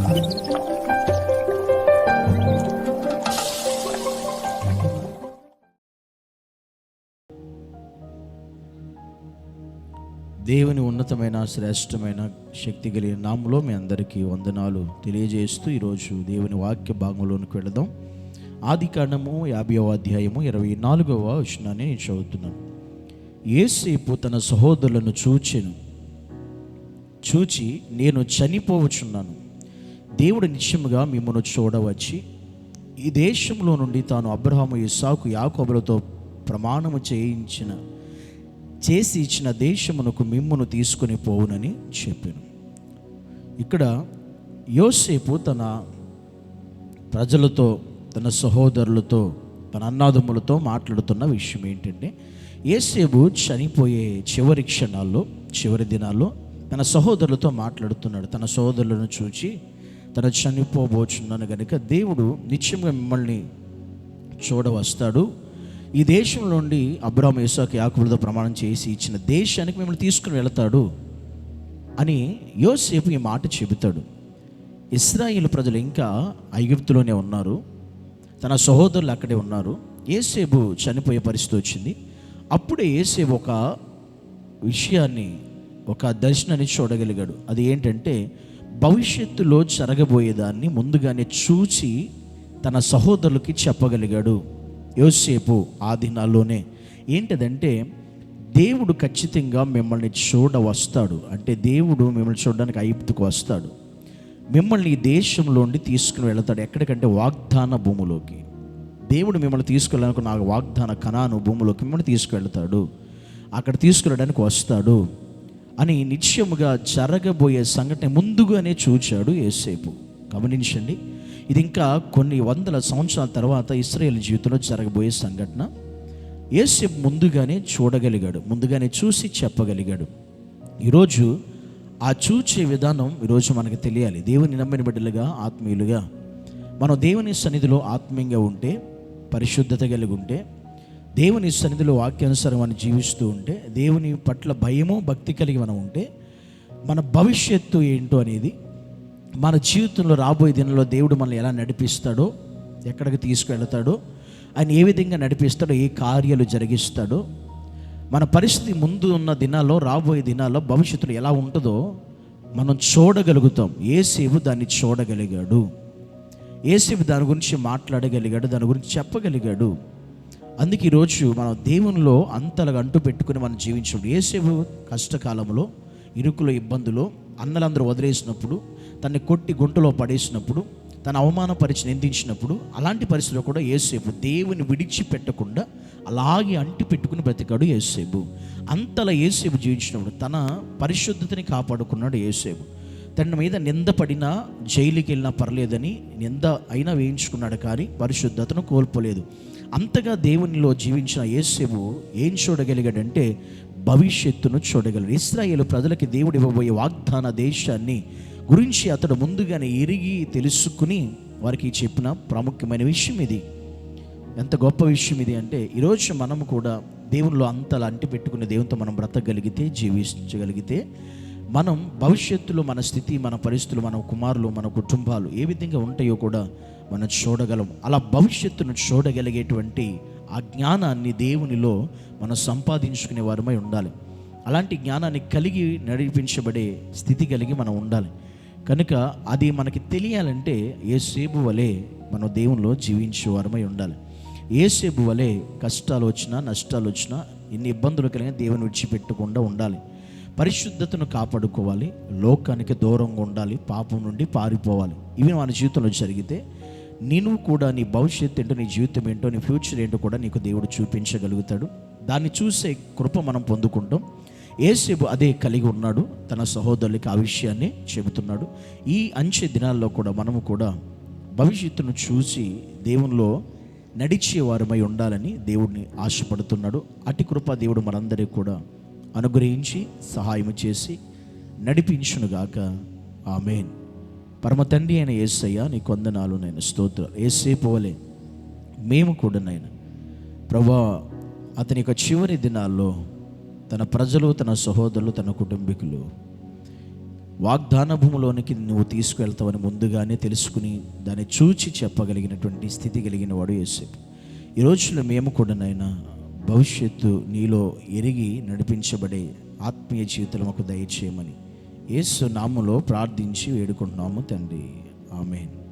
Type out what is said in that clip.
దేవుని ఉన్నతమైన శ్రేష్టమైన శక్తి కలిగిన నామములో మీ అందరికీ వందనాలు తెలియజేస్తూ ఈరోజు దేవుని వాక్య భాగంలోనికి వెళదాం. ఆదికాండము 50వ అధ్యాయము 24వ వచనాన్ని నేను చదువుతున్నాను. యోసేపు తన సహోదరులను చూచి నేను చనిపోవచ్చున్నాను, దేవుడు నిశ్చయముగా మిమ్మల్ని చూడవచ్చి ఈ దేశంలో నుండి తాను అబ్రహాము, ఇస్సాకు, యాకోబులతో ప్రమాణము చేసి ఇచ్చిన దేశమునకు మిమ్మును తీసుకొని పోవునని చెప్పాను. ఇక్కడ యోసేపు తన ప్రజలతో, తన సహోదరులతో, తన అన్నాదమ్ములతో మాట్లాడుతున్న విషయం ఏంటంటే, యోసేపు చనిపోయే చివరి క్షణాల్లో, చివరి దినాల్లో తన సహోదరులతో మాట్లాడుతున్నాడు. తన సహోదరులను చూచి తను చనిపోబోచున్నాను కనుక దేవుడు నిత్యంగా మిమ్మల్ని చూడవస్తాడు, ఈ దేశం నుండి అబ్రహాము, ఇస్సాకు, యాకోబులతో ప్రమాణం చేసి ఇచ్చిన దేశానికి మిమ్మల్ని తీసుకుని వెళతాడు అని యోసేపు ఈ మాట చెబుతాడు. ఇశ్రాయేలు ప్రజలు ఇంకా ఐగుప్తులోనే ఉన్నారు, తన సహోదరులు అక్కడే ఉన్నారు. యోసేపు చనిపోయే పరిస్థితి వచ్చింది. అప్పుడే యోసేపు ఒక విషయాన్ని, ఒక దర్శనాన్ని చూడగలిగాడు. అది ఏంటంటే, భవిష్యత్తులో జరగబోయేదాన్ని ముందుగానే చూచి తన సహోదరులకి చెప్పగలిగాడు యోసేపు ఆ దినాల్లోనే. ఏంటదంటే, దేవుడు ఖచ్చితంగా మిమ్మల్ని చూడవస్తాడు. అంటే దేవుడు మిమ్మల్ని చూడడానికి ఐగుప్తుకు వస్తాడు, మిమ్మల్ని ఈ దేశంలోండి తీసుకుని వెళతాడు. ఎక్కడికంటే వాగ్దాన భూమిలోకి. దేవుడు మిమ్మల్ని తీసుకెళ్ళాలనుకున్న ఆ వాగ్దాన కనాను భూమిలోకి మిమ్మల్ని తీసుకువెళ్తాడు, అక్కడ తీసుకురావడానికి వస్తాడు అని నిశ్చయముగా జరగబోయే సంఘటన ముందుగానే చూచాడు యోసేపు. గమనించండి, ఇది ఇంకా కొన్ని వందల సంవత్సరాల తర్వాత ఇశ్రాయేలు జీవితంలో జరగబోయే సంఘటన. యోసేపు ముందుగానే చూడగలిగాడు, ముందుగానే చూసి చెప్పగలిగాడు. ఈరోజు ఆ చూచే విధానం ఈరోజు మనకు తెలియాలి. దేవుని నమ్మిన బిడ్డలుగా, ఆత్మీయులుగా మనం దేవుని సన్నిధిలో ఆత్మీయంగా ఉంటే, పరిశుద్ధత కలిగి ఉంటే, దేవుని సన్నిధిలో వాక్యానుసారం మనం జీవిస్తూ ఉంటే, దేవుని పట్ల భయము భక్తి కలిగి మనం ఉంటే, మన భవిష్యత్తు ఏంటో అనేది, మన జీవితంలో రాబోయే దినంలో దేవుడు మనల్ని ఎలా నడిపిస్తాడో, ఎక్కడికి తీసుకువెళ్తాడో, ఆయన ఏ విధంగా నడిపిస్తాడో, ఏ కార్యాలు జరిగిస్తాడో, మన పరిస్థితి ముందు ఉన్న దినాల్లో, రాబోయే దినాల్లో భవిష్యత్తులో ఎలా ఉంటుందో మనం చూడగలుగుతాం. యోసేపు దాన్ని చూడగలిగాడు, యోసేపు దాని గురించి మాట్లాడగలిగాడు, దాని గురించి చెప్పగలిగాడు. అందుకే ఈరోజు మనం దేవునిలో అంతలాగా అంటు పెట్టుకుని మనం జీవించడం. యోసేపు కష్టకాలంలో, ఇరుకులో, ఇబ్బందులో, అన్నలందరూ వదిలేసినప్పుడు, తన్ని కొట్టి గుంటలో పడేసినప్పుడు, తన అవమానపరిచి నిందించినప్పుడు, అలాంటి పరిస్థితిలో కూడా యోసేపు దేవుని విడిచిపెట్టకుండా అలాగే అంటి పెట్టుకుని బ్రతికాడు యోసేపు. అంతలా యోసేపు జీవించినప్పుడు తన పరిశుద్ధతని కాపాడుకున్నాడు యోసేపు. తన మీద నింద పడినా, జైలుకి వెళ్ళినా పర్లేదని నింద అయినా వేయించుకున్నాడు, కానీ పరిశుద్ధతను కోల్పోలేదు. అంతగా దేవునిలో జీవించిన యోసేపు ఏం చూడగలిగాడంటే, భవిష్యత్తును చూడగలడు. ఇశ్రాయేలు ప్రజలకి దేవుడు ఇవ్వబోయే వాగ్దాన దేశాన్ని గురించి అతడు ముందుగానే ఎరిగి తెలుసుకుని వారికి చెప్పిన ప్రాముఖ్యమైన విషయం ఇది. ఎంత గొప్ప విషయం ఇది అంటే, ఈరోజు మనం కూడా దేవునిలో అంతలా అంటి పెట్టుకుని దేవునితో మనం బ్రతకగలిగితే, జీవించగలిగితే, మనం భవిష్యత్తులో మన స్థితి, మన పరిస్థితులు, మన కుమారులు, మన కుటుంబాలు ఏ విధంగా ఉంటాయో కూడా మనం చూడగలం. అలా భవిష్యత్తును చూడగలిగేటువంటి ఆ జ్ఞానాన్ని దేవునిలో మనం సంపాదించుకునే వారమై ఉండాలి. అలాంటి జ్ఞానాన్ని కలిగి నడిపించబడే స్థితి కలిగి మనం ఉండాలి. కనుక అది మనకి తెలియాలంటే యోసేపు వలె మనం దేవునిలో జీవించే వారమై ఉండాలి. యోసేపు వలె కష్టాలు వచ్చినా, నష్టాలు వచ్చినా, ఎన్ని ఇబ్బందులు కలిగినా దేవుని విడిచిపెట్టకుండా ఉండాలి. పరిశుద్ధతను కాపాడుకోవాలి, లోకానికి దూరంగా ఉండాలి, పాపం నుండి పారిపోవాలి. ఇవి మన జీవితంలో జరిగితే నేను కూడా నీ భవిష్యత్తు ఏంటో, నీ జీవితం ఏంటో, నీ ఫ్యూచర్ ఏంటో కూడా నీకు దేవుడు చూపించగలుగుతాడు. దాన్ని చూసే కృప మనం పొందుకుంటాం. యోసేపు అదే కలిగి ఉన్నాడు, తన సహోదరులకి ఆ విషయాన్ని చెబుతున్నాడు. ఈ అంచె దినాల్లో కూడా మనము కూడా భవిష్యత్తును చూసి దేవునిలో నడిచే వారమై ఉండాలని దేవుడిని ఆశపడుతున్నాడు. అటు కృప దేవుడు మనందరికీ కూడా అనుగ్రహించి సహాయం చేసి నడిపించునుగాక. ఆమేన్. పరమ తండ్రి అయిన యేసయ్య, నీ వందనాలు నాయన, స్తోత్రం. యోసేపు వలె మేము కూడా నాయన ప్రభువా, అతని యొక్క చివరి దినాల్లో తన ప్రజలు, తన సహోదరులు, తన కుటుంబీకులు వాగ్దాన భూమిలోనికి నువ్వు తీసుకువెళ్తావని ముందుగానే తెలుసుకుని దాన్ని చూచి చెప్పగలిగినటువంటి స్థితి కలిగిన వాడు యోసేపు. ఈ రోజుల్లో మేము కూడా నాయనా భవిష్యత్తు నీలో ఎరిగి నడిపించబడే ఆత్మీయ జీవితం మాకు దయచేయమని యేసు నామములో ప్రార్థించి వేడుకుంటున్నాము తండ్రి. ఆమేన్.